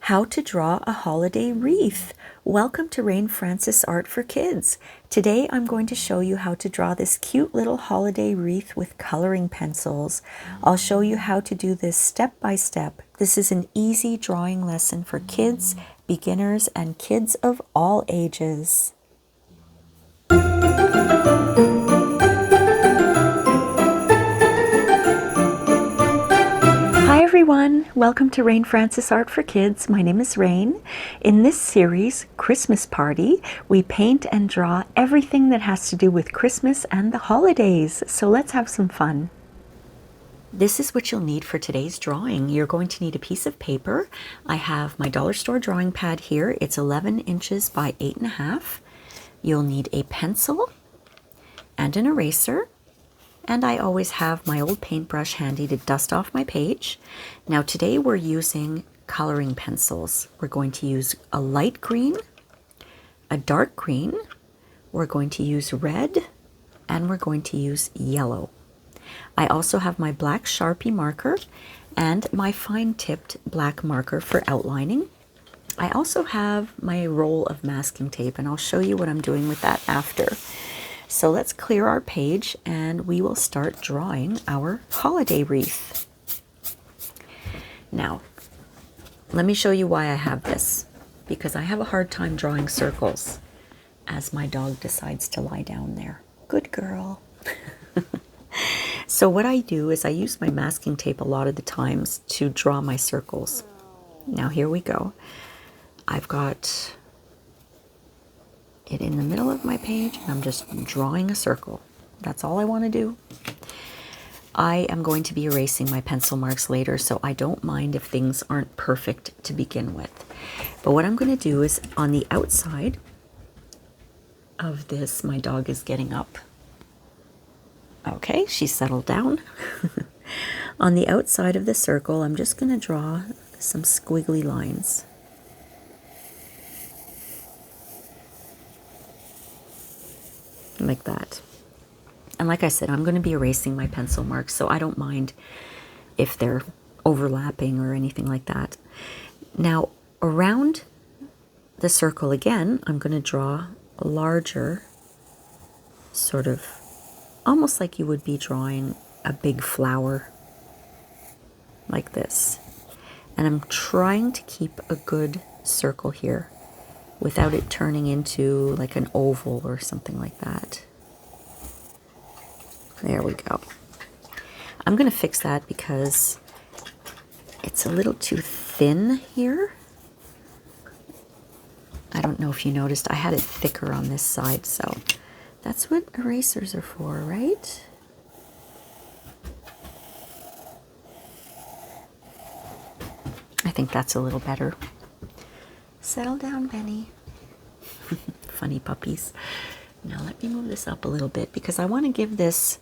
How to draw a holiday wreath. Welcome to Rain Francis Art for Kids. Today I'm going to show you how to draw this cute little holiday wreath with coloring pencils. I'll show you how to do this step by step. This is an easy drawing lesson for kids, beginners, and kids of all ages. Hi everyone, welcome to Rain Francis Art for Kids. My name is Rain. In this series, Christmas Party, we paint and draw everything that has to do with Christmas and the holidays. So let's have some fun. This is what you'll need for today's drawing. You're going to need a piece of paper. I have my dollar store drawing pad here. It's 11 inches by 8.5. You'll need a pencil and an eraser. And I always have my old paintbrush handy to dust off my page. Now today we're using coloring pencils. We're going to use a light green, a dark green, we're going to use red, and we're going to use yellow. I also have my black Sharpie marker and my fine-tipped black marker for outlining. I also have my roll of masking tape, and I'll show you what I'm doing with that after. So let's clear our page and we will start drawing our holiday wreath. Now, let me show you why I have this. Because I have a hard time drawing circles as my dog decides to lie down there. Good girl. So what I do is I use my masking tape a lot of the times to draw my circles. Now here we go. I've got it in the middle of my page and I'm just drawing a circle. That's all I want to do. I am going to be erasing my pencil marks later, so I don't mind if things aren't perfect to begin with. But what I'm going to do is on the outside of this, my dog is getting up. Okay, she's settled down. On the outside of the circle, I'm just going to draw some squiggly lines. Like that. And like I said, I'm going to be erasing my pencil marks, so I don't mind if they're overlapping or anything like that. Now, around the circle again, I'm going to draw a larger, sort of, almost like you would be drawing a big flower, like this. And I'm trying to keep a good circle here, without it turning into like an oval or something like that. There we go. I'm going to fix that because it's a little too thin here. I don't know if you noticed, I had it thicker on this side, so that's what erasers are for, right? I think that's a little better. Settle down, Benny. Funny puppies. Now let me move this up a little bit because I want to give this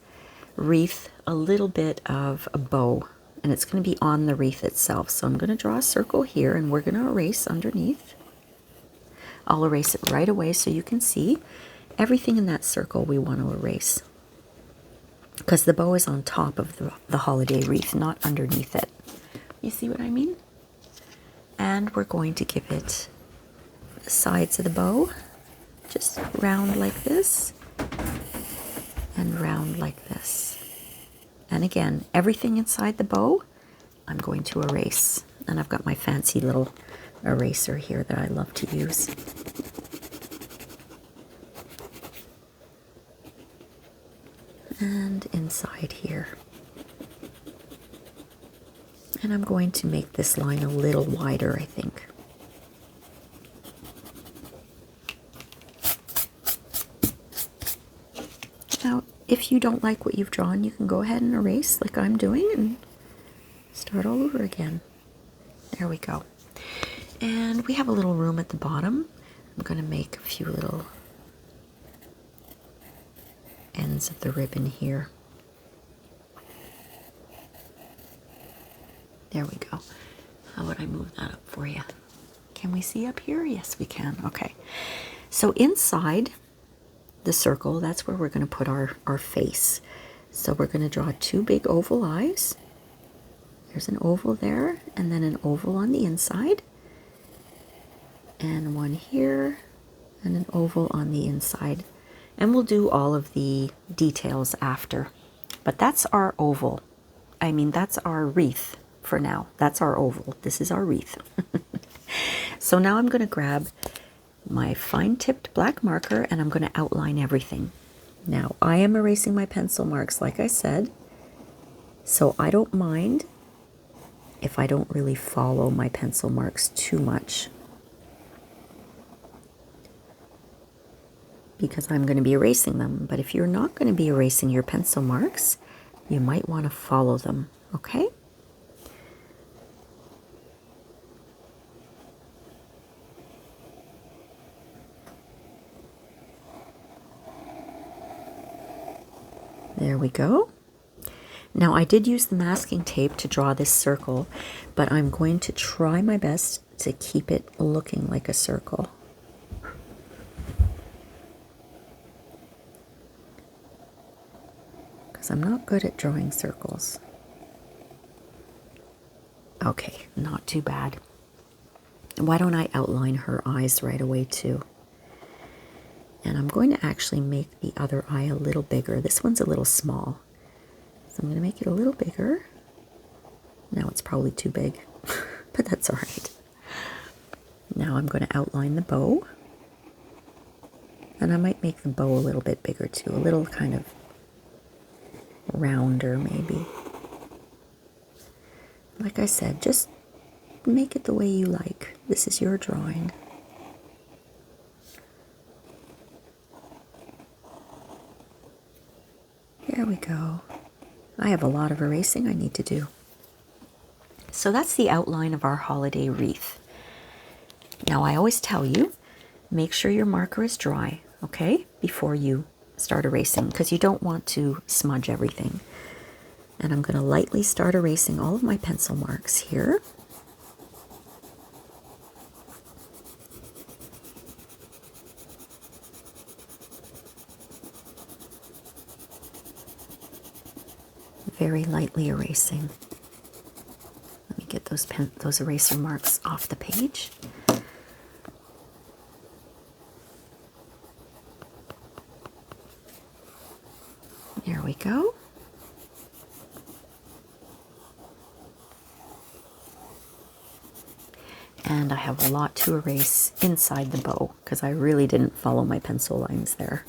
wreath a little bit of a bow, and it's going to be on the wreath itself. So I'm going to draw a circle here and we're going to erase underneath. I'll erase it right away so you can see everything in that circle we want to erase, because the bow is on top of the holiday wreath, not underneath it. You see what I mean? And we're going to give it the sides of the bow, just round like this, and round like this. And again, everything inside the bow, I'm going to erase. And I've got my fancy little eraser here that I love to use. And inside here. And I'm going to make this line a little wider, I think. Now, if you don't like what you've drawn, you can go ahead and erase like I'm doing and start all over again. There we go. And we have a little room at the bottom. I'm going to make a few little ends of the ribbon here. There we go. How would I move that up for you? Can we see up here? Yes, we can. Okay. So inside the circle, that's where we're going to put our face. So we're going to draw two big oval eyes. There's an oval there, and then an oval on the inside. and one here, and an oval on the inside. And we'll do all of the details after. But that's our oval. I mean, that's our wreath for now. That's our oval. This is our wreath. So now I'm going to grab my fine-tipped black marker and I'm going to outline everything. Now, I am erasing my pencil marks, like I said, so I don't mind if I don't really follow my pencil marks too much, because I'm going to be erasing them. But if you're not going to be erasing your pencil marks, you might want to follow them, okay? There we go. Now I did use the masking tape to draw this circle, but I'm going to try my best to keep it looking like a circle. Because I'm not good at drawing circles. Okay, not too bad. Why don't I outline her eyes right away too? And I'm going to actually make the other eye a little bigger. This one's a little small. So I'm going to make it a little bigger. Now it's probably too big, but that's all right. Now I'm going to outline the bow. And I might make the bow a little bit bigger too, a little kind of rounder maybe. Like I said, just make it the way you like. This is your drawing. There we go. I have a lot of erasing I need to do. So that's the outline of our holiday wreath. Now I always tell you, make sure your marker is dry, okay, before you start erasing, because you don't want to smudge everything. And I'm going to lightly start erasing all of my pencil marks here. Very lightly erasing. Let me get those eraser marks off the page. There we go. And I have a lot to erase inside the bow because I really didn't follow my pencil lines there.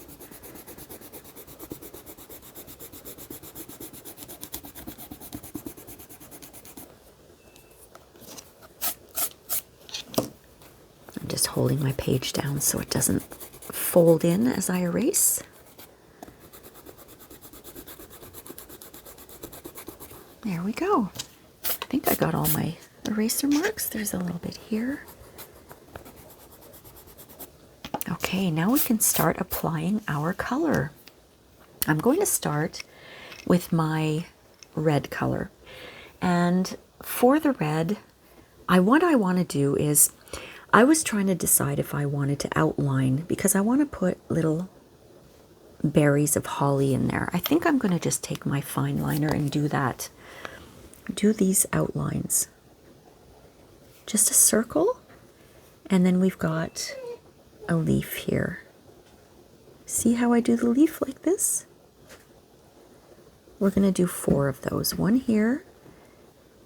I'm just holding my page down so it doesn't fold in as I erase. There we go. I think I got all my eraser marks. There's a little bit here. Okay, now we can start applying our color. I'm going to start with my red color. And for the red, what I want to do is, I was trying to decide if I wanted to outline, because I want to put little berries of holly in there. I think I'm going to just take my fine liner and do that. Do these outlines. Just a circle, and then we've got a leaf here. See how I do the leaf like this? We're going to do 4 of those. One here,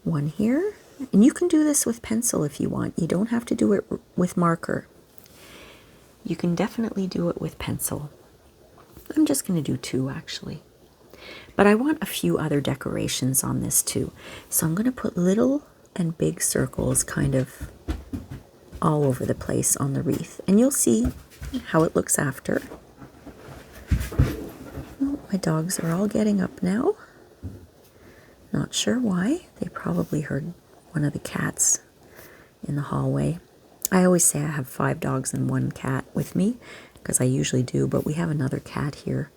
and you can do this with pencil if you want. You don't have to do it with marker. You can definitely do it with pencil. I'm just going to do 2 actually. But I want a few other decorations on this too. So I'm going to put little and big circles kind of all over the place on the wreath. And you'll see how it looks after. Oh, my dogs are all getting up now. Not sure why. They probably heard one of the cats in the hallway. I always say I have 5 dogs and 1 cat with me, because I usually do, but we have another cat here.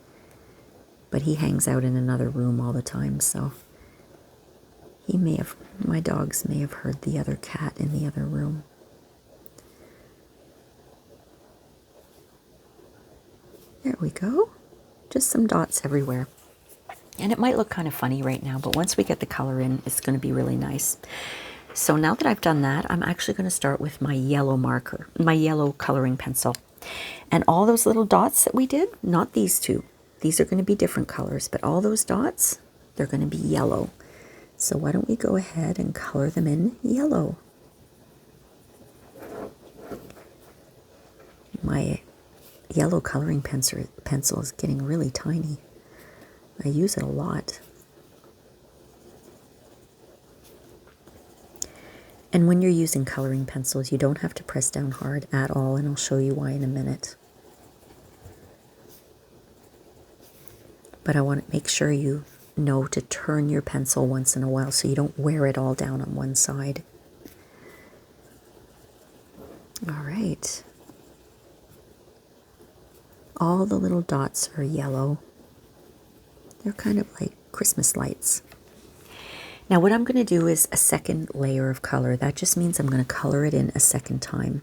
But he hangs out in another room all the time, so my dogs may have heard the other cat in the other room. There we go. Just some dots everywhere. And it might look kind of funny right now, but once we get the color in, it's going to be really nice. So now that I've done that, I'm actually going to start with my yellow marker, my yellow coloring pencil. And all those little dots that we did, not these two. These are going to be different colors, but all those dots, they're going to be yellow. So why don't we go ahead and color them in yellow. My yellow coloring pencil is getting really tiny. I use it a lot. And when you're using coloring pencils, you don't have to press down hard at all, and I'll show you why in a minute. But I want to make sure you know to turn your pencil once in a while so you don't wear it all down on one side. All right. All the little dots are yellow. They're kind of like Christmas lights. Now what I'm going to do is a second layer of color. That just means I'm going to color it in a second time.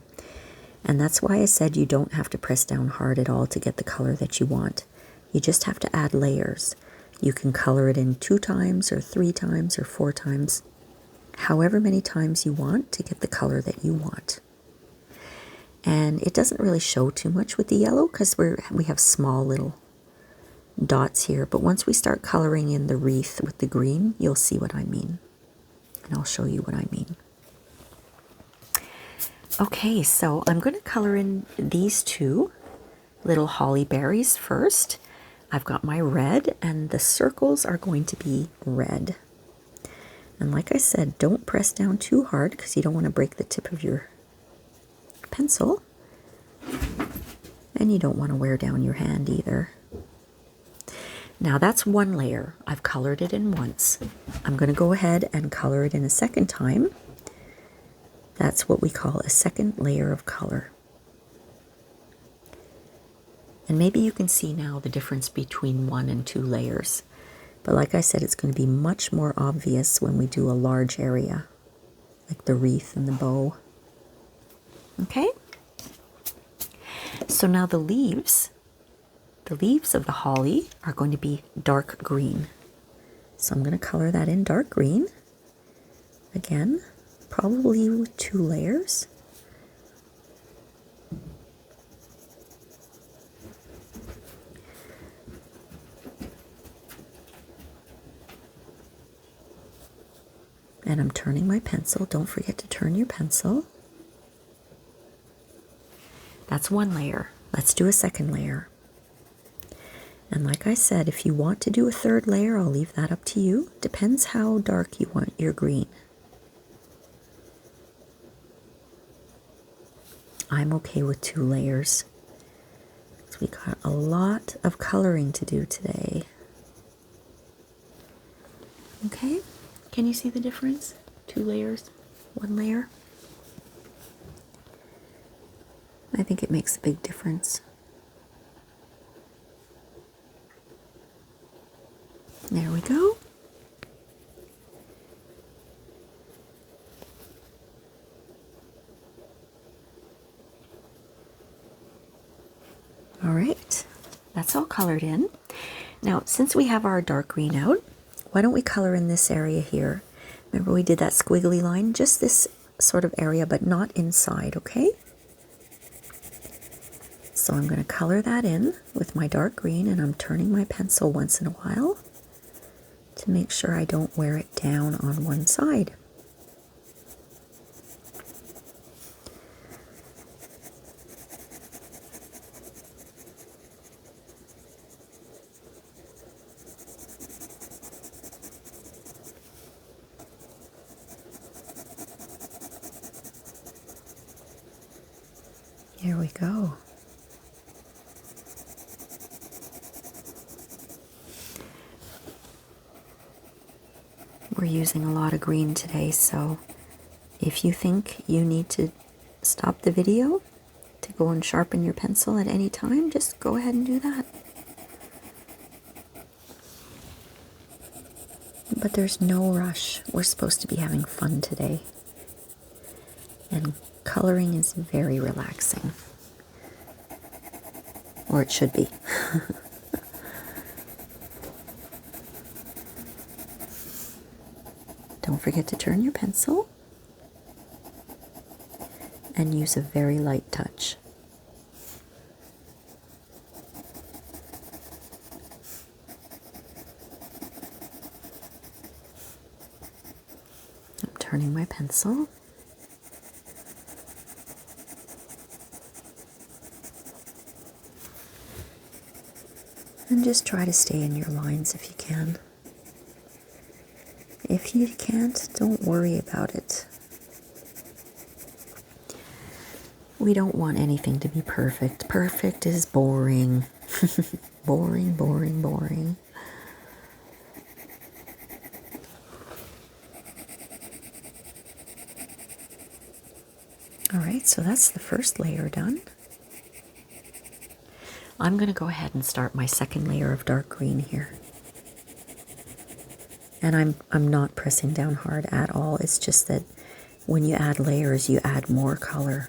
And that's why I said you don't have to press down hard at all to get the color that you want. You just have to add layers. You can color it in 2 times or 3 times or 4 times, however many times you want to get the color that you want. And it doesn't really show too much with the yellow because we have small little dots here, but once we start coloring in the wreath with the green, you'll see what I mean. And I'll show you what I mean. Okay, so I'm going to color in these 2 little holly berries first. I've got my red, and the circles are going to be red. And like I said, don't press down too hard because you don't want to break the tip of your pencil. And you don't want to wear down your hand either. Now that's one layer. I've colored it in once. I'm going to go ahead and color it in a second time. That's what we call a second layer of color. And maybe you can see now the difference between 1 and 2 layers. But like I said, it's going to be much more obvious when we do a large area, like the wreath and the bow. Okay? So now the leaves of the holly are going to be dark green. So I'm going to color that in dark green. Again, probably with 2 layers. And I'm turning my pencil. Don't forget to turn your pencil. That's 1 layer. Let's do a second layer. And like I said, if you want to do a 3rd layer, I'll leave that up to you. Depends how dark you want your green. I'm okay with 2 layers. So we got a lot of coloring to do today. Okay, can you see the difference? 2 layers, 1 layer. I think it makes a big difference. There we go. All right, that's all colored in. Now, since we have our dark green out, why don't we color in this area here? Remember we did that squiggly line? Just this sort of area, but not inside, okay? So I'm going to color that in with my dark green, and I'm turning my pencil once in a while to make sure I don't wear it down on one side. Here we go. We're using a lot of green today, so if you think you need to stop the video to go and sharpen your pencil at any time, just go ahead and do that. But there's no rush. We're supposed to be having fun today. And coloring is very relaxing. Or it should be. Don't forget to turn your pencil. and use a very light touch. I'm turning my pencil. And just try to stay in your lines if you can. If you can't, don't worry about it. We don't want anything to be perfect. Perfect is boring. Boring, boring, boring. All right, so that's the first layer done. I'm going to go ahead and start my second layer of dark green here. And I'm not pressing down hard at all. It's just that when you add layers, you add more color.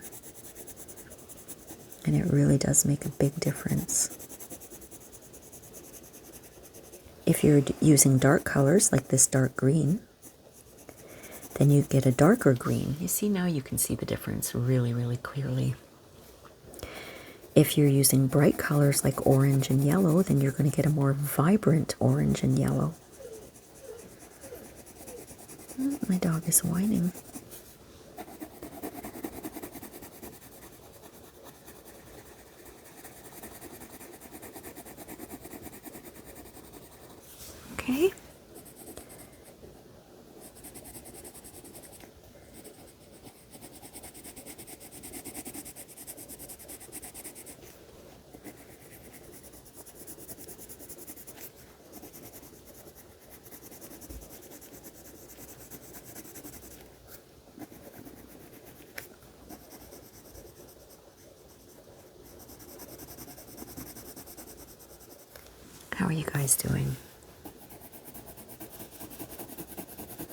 And it really does make a big difference. If you're using dark colors like this dark green, then you get a darker green. You see, now you can see the difference really, really clearly. If you're using bright colors like orange and yellow, then you're going to get a more vibrant orange and yellow. Oh, my dog is whining. Okay. How are you guys doing?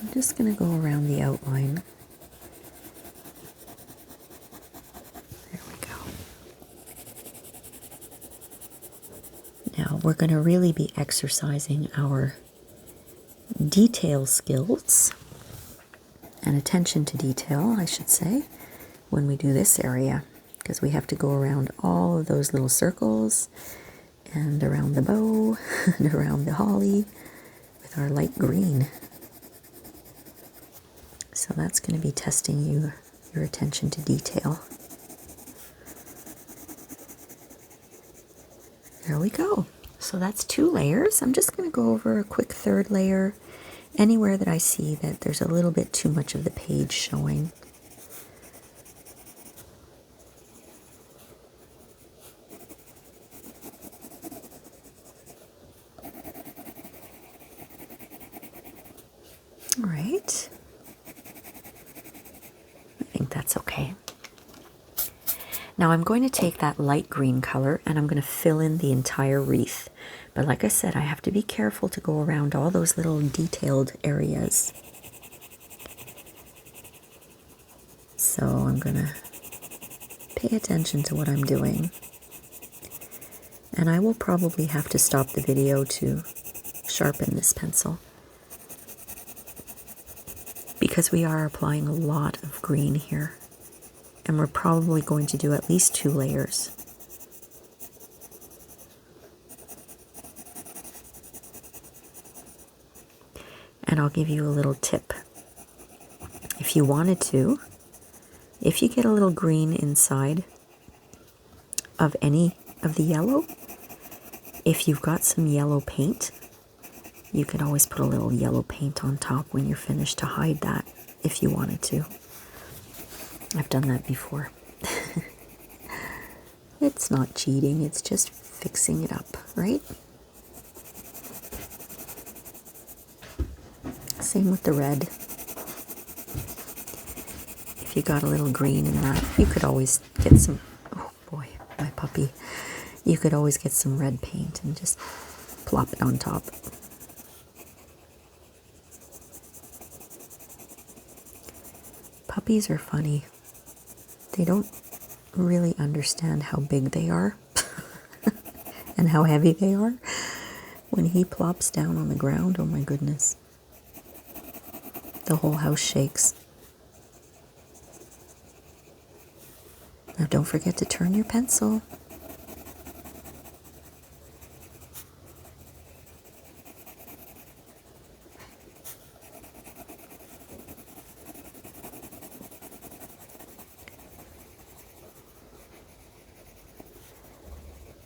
I'm just going to go around the outline. There we go. Now we're going to really be exercising our detail skills and attention to detail, I should say, when we do this area, because we have to go around all of those little circles and around the bow and around the holly with our light green. So that's going to be testing your attention to detail. There we go. So that's 2 layers. I'm just going to go over a quick third layer anywhere that I see that there's a little bit too much of the page showing. All right. I think that's okay. Now I'm going to take that light green color and I'm going to fill in the entire wreath. But like I said, I have to be careful to go around all those little detailed areas. So I'm going to pay attention to what I'm doing. And I will probably have to stop the video to sharpen this pencil, because we are applying a lot of green here. And we're probably going to do at least 2 layers. And I'll give you a little tip. If you wanted to, if you get a little green inside of any of the yellow, if you've got some yellow paint, you could always put a little yellow paint on top when you're finished to hide that, if you wanted to. I've done that before. It's not cheating, it's just fixing it up, right? Same with the red. If you got a little green in that, you could always get some, oh boy, my puppy. You could always get some red paint and just plop it on top. Puppies are funny. They don't really understand how big they are and how heavy they are. When he plops down on the ground, oh my goodness. The whole house shakes. Now don't forget to turn your pencil.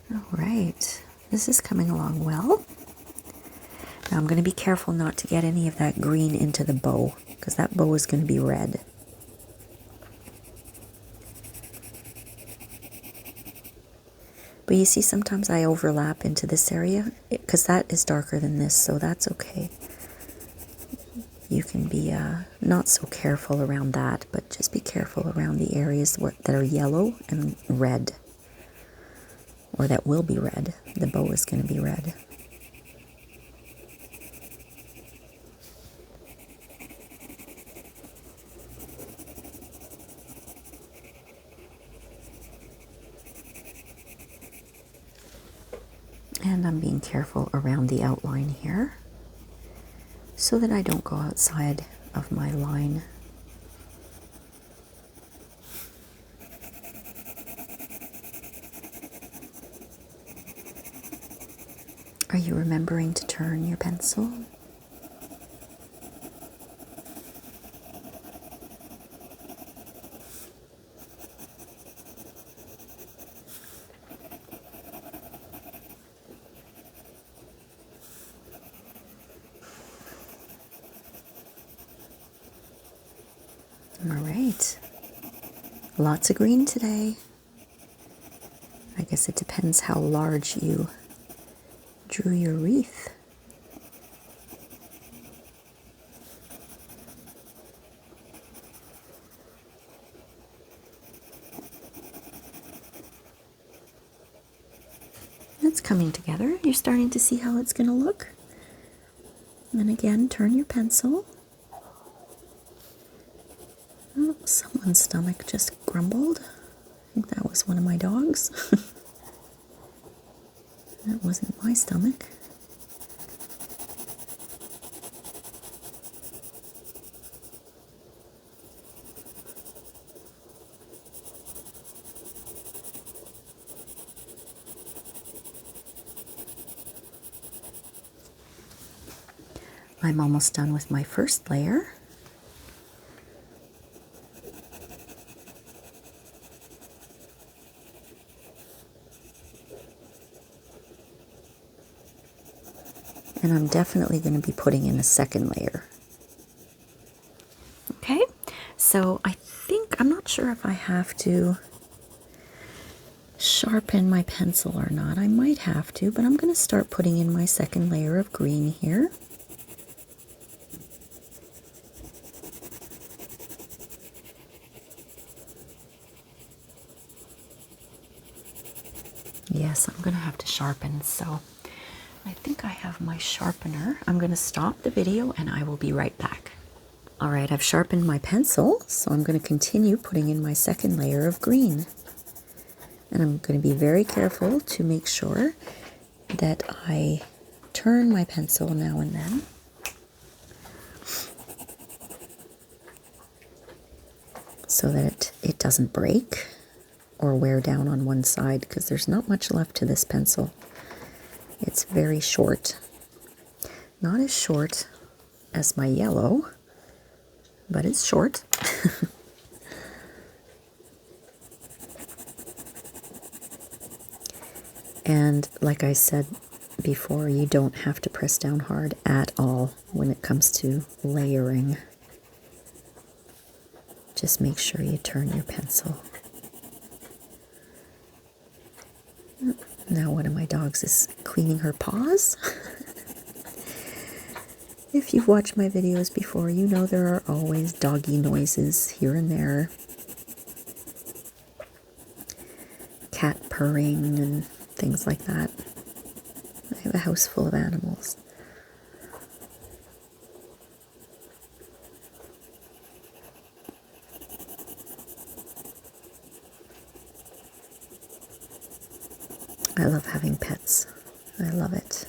All right, this is coming along well. Now I'm going to be careful not to get any of that green into the bow, because that bow is going to be red. But you see, sometimes I overlap into this area, because that is darker than this, so that's okay. You can be not so careful around that, but just be careful around the areas that are yellow and red. Or that will be red. The bow is going to be red. And I'm being careful around the outline here so that I don't go outside of my line. Are you remembering to turn your pencil? All right. Lots of green today. I guess it depends how large you drew your wreath. It's coming together. You're starting to see how it's going to look. And again, turn your pencil. Oh, someone's stomach just grumbled. I think that was one of my dogs. That wasn't my stomach. I'm almost done with my first layer. And I'm definitely going to be putting in a second layer. Okay, so I think, I'm not sure if I have to sharpen my pencil or not. I might have to, but I'm going to start putting in my second layer of green here. Yes, I'm going to have to sharpen, so I think I have my sharpener. I'm going to stop the video and I will be right back. All right, I've sharpened my pencil, so I'm going to continue putting in my second layer of green. And I'm going to be very careful to make sure that I turn my pencil now and then. So that it doesn't break or wear down on one side, because there's not much left to this pencil. It's very short. Not as short as my yellow, but it's short. And like I said before, you don't have to press down hard at all when it comes to layering. Just make sure you turn your pencil. Now one of my dogs is cleaning her paws. If you've watched my videos before, you know there are always doggy noises here and there. Cat purring and things like that. I have a house full of animals. I love having pets. I love it.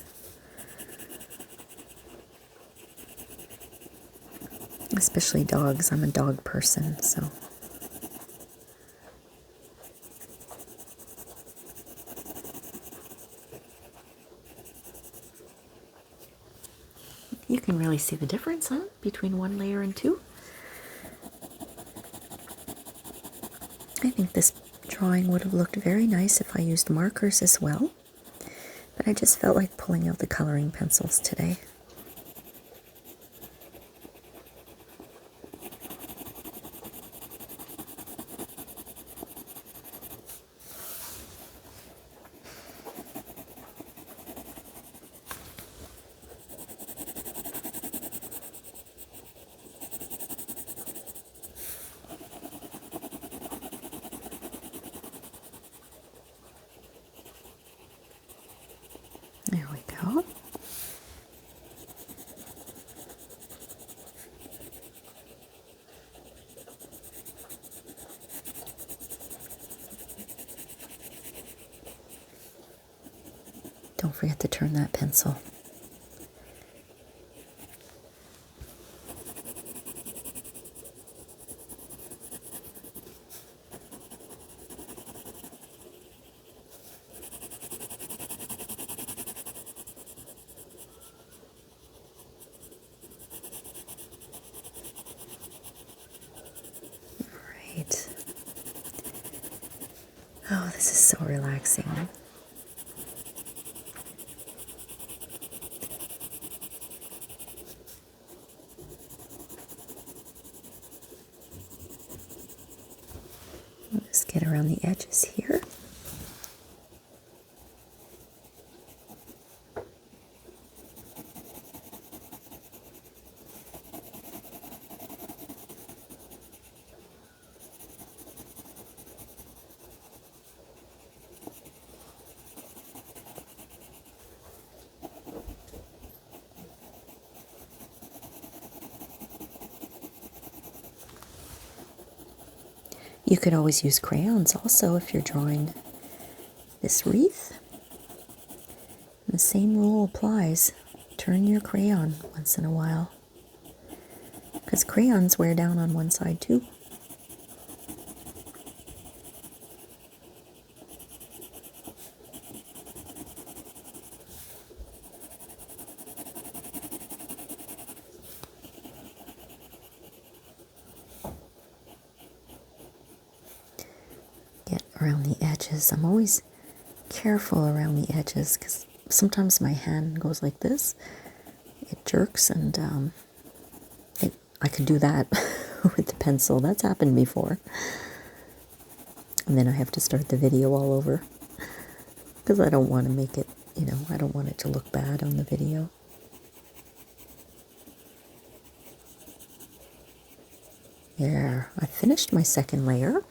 Especially dogs. I'm a dog person, so. You can really see the difference, huh, between one layer and two. I think this drawing would have looked very nice if I used markers as well, but I just felt like pulling out the coloring pencils today. There we go. Don't forget to turn that pencil. Right. Oh, this is so relaxing. Just get around the edges here. You could always use crayons also if you're drawing this wreath. The same rule applies. Turn your crayon once in a while, because crayons wear down on one side too. Get around the edges. I'm always careful around the edges because sometimes my hand goes like this. It jerks, and I could do that with the pencil. That's happened before. And then I have to start the video all over because I don't want to make it, I don't want it to look bad on the video. There, I finished my second layer.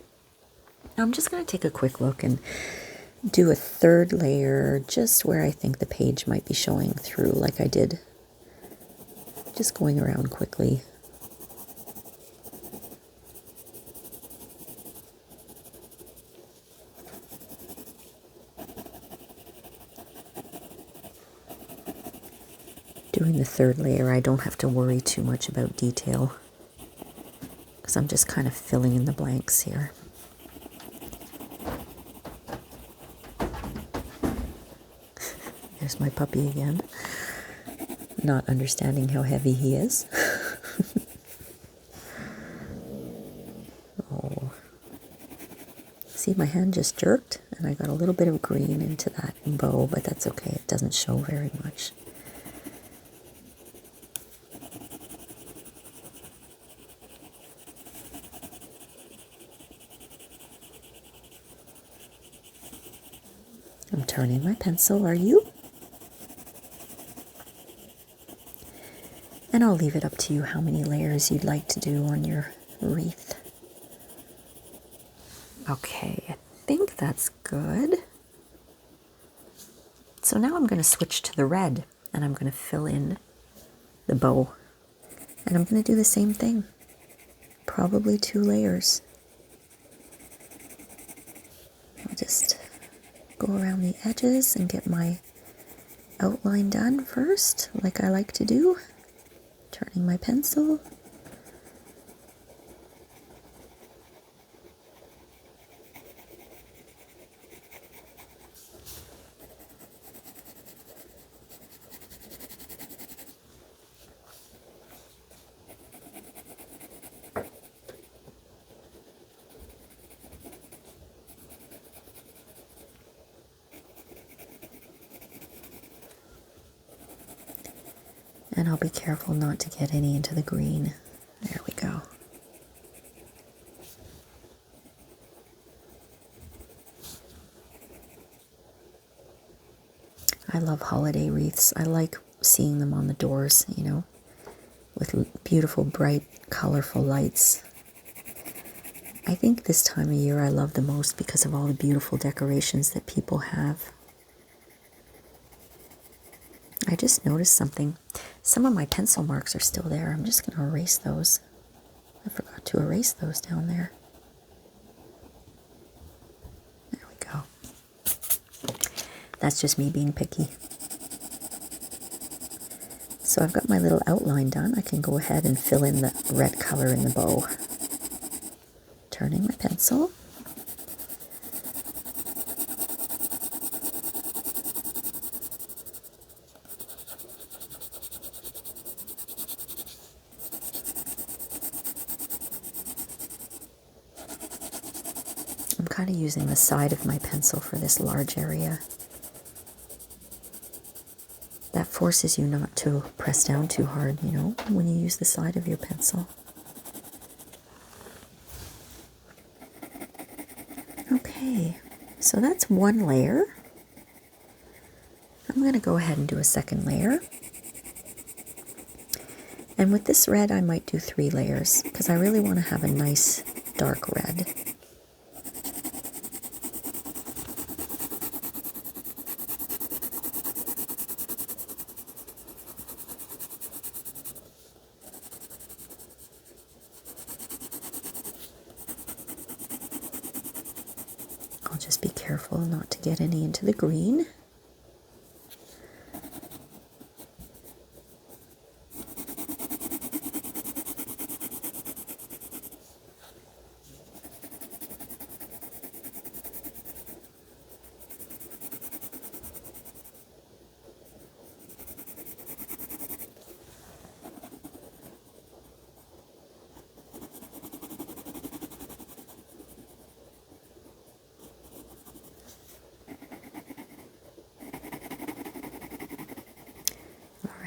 Now I'm just going to take a quick look and do a third layer just where I think the page might be showing through, like I did. Just going around quickly. Doing the third layer, I don't have to worry too much about detail because I'm just kind of filling in the blanks here. There's my puppy again, not understanding how heavy he is. Oh, see, my hand just jerked and I got a little bit of green into that bow, but that's okay, it doesn't show very much. I'm turning my pencil, are you? And I'll leave it up to you how many layers you'd like to do on your wreath. Okay, I think that's good. So now I'm going to switch to the red and I'm going to fill in the bow. And I'm going to do the same thing. Probably 2 layers. I'll just go around the edges and get my outline done first, like I like to do. Turning my pencil. And I'll be careful not to get any into the green. There we go. I love holiday wreaths. I like seeing them on the doors, you know, with beautiful, bright, colorful lights. I think this time of year I love the most because of all the beautiful decorations that people have. I just noticed something. Some of my pencil marks are still there. I'm just going to erase those. I forgot to erase those down there. There we go. That's just me being picky. So I've got my little outline done. I can go ahead and fill in the red color in the bow. Turning my pencil. I'm kind of using the side of my pencil for this large area. That forces you not to press down too hard, you know, when you use the side of your pencil. Okay, so that's one layer. I'm going to go ahead and do a second layer. And with this red, I might do 3 layers because I really want to have a nice dark red. I'll just be careful not to get any into the green.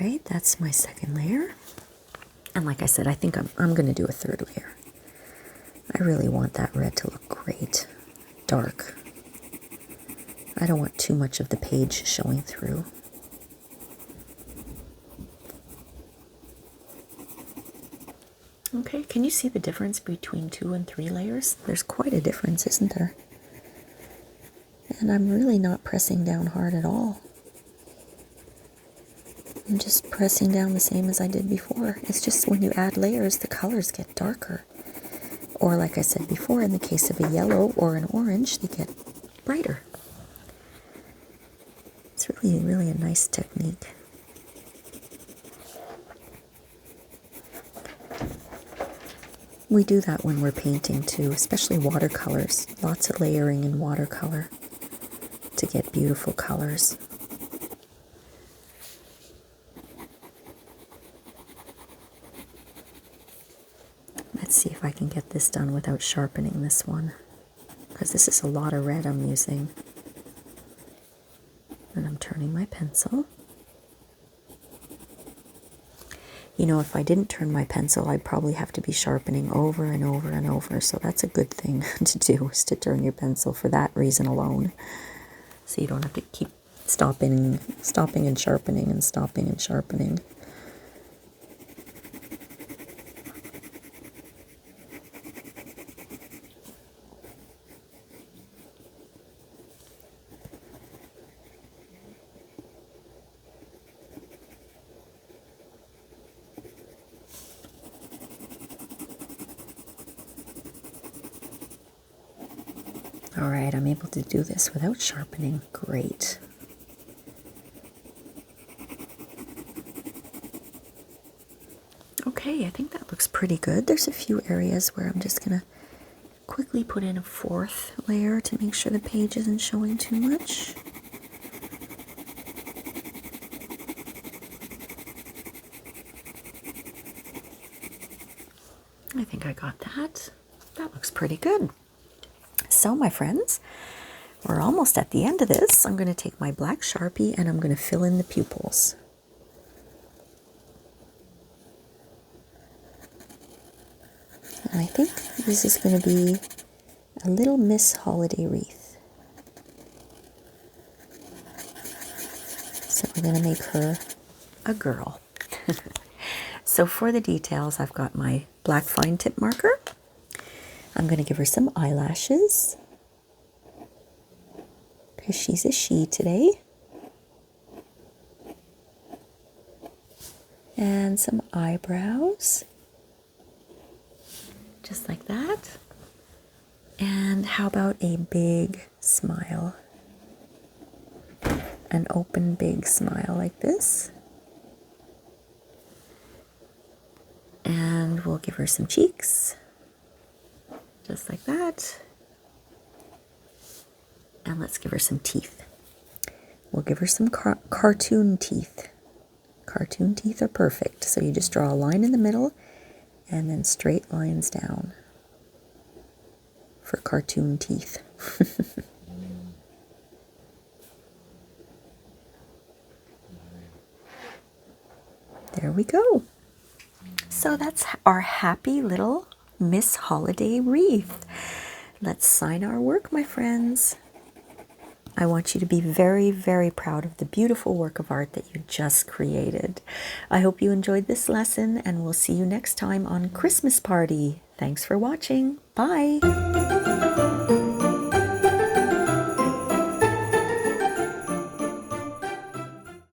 Alright, that's my second layer. And like I said, I think I'm going to do a third layer. I really want that red to look great, dark. I don't want too much of the page showing through. Okay, can you see the difference between 2 and 3 layers? There's quite a difference, isn't there? And I'm really not pressing down hard at all. I'm just pressing down the same as I did before. It's just when you add layers, the colors get darker. Or like I said before, in the case of a yellow or an orange, they get brighter. It's really, really a nice technique. We do that when we're painting too, especially watercolors. Lots of layering in watercolor to get beautiful colors. Let's see if I can get this done without sharpening this one, because this is a lot of red I'm using. And I'm turning my pencil. You know, if I didn't turn my pencil, I'd probably have to be sharpening over and over and over. So that's a good thing to do, is to turn your pencil for that reason alone. So you don't have to keep stopping and sharpening and stopping and sharpening. All right, I'm able to do this without sharpening. Great. Okay, I think that looks pretty good. There's a few areas where I'm just going to quickly put in a 4th layer to make sure the page isn't showing too much. I think I got that. That looks pretty good. So, my friends, we're almost at the end of this. I'm going to take my black Sharpie and I'm going to fill in the pupils. And I think this is going to be a little Miss Holiday wreath. So we're going to make her a girl. So for the details, I've got my black fine tip marker. I'm going to give her some eyelashes, because she's a she today. And some eyebrows, just like that. And how about a big smile? An open big smile like this. And we'll give her some cheeks, just like that. And let's give her some teeth. We'll give her some cartoon teeth. Cartoon teeth are perfect. So you just draw a line in the middle and then straight lines down for cartoon teeth. There we go. So that's our happy little Miss Holiday wreath. Let's sign our work, my friends. I want you to be very, very proud of the beautiful work of art that you just created. I hope you enjoyed this lesson, and we'll see you next time on Christmas Party. Thanks for watching. Bye.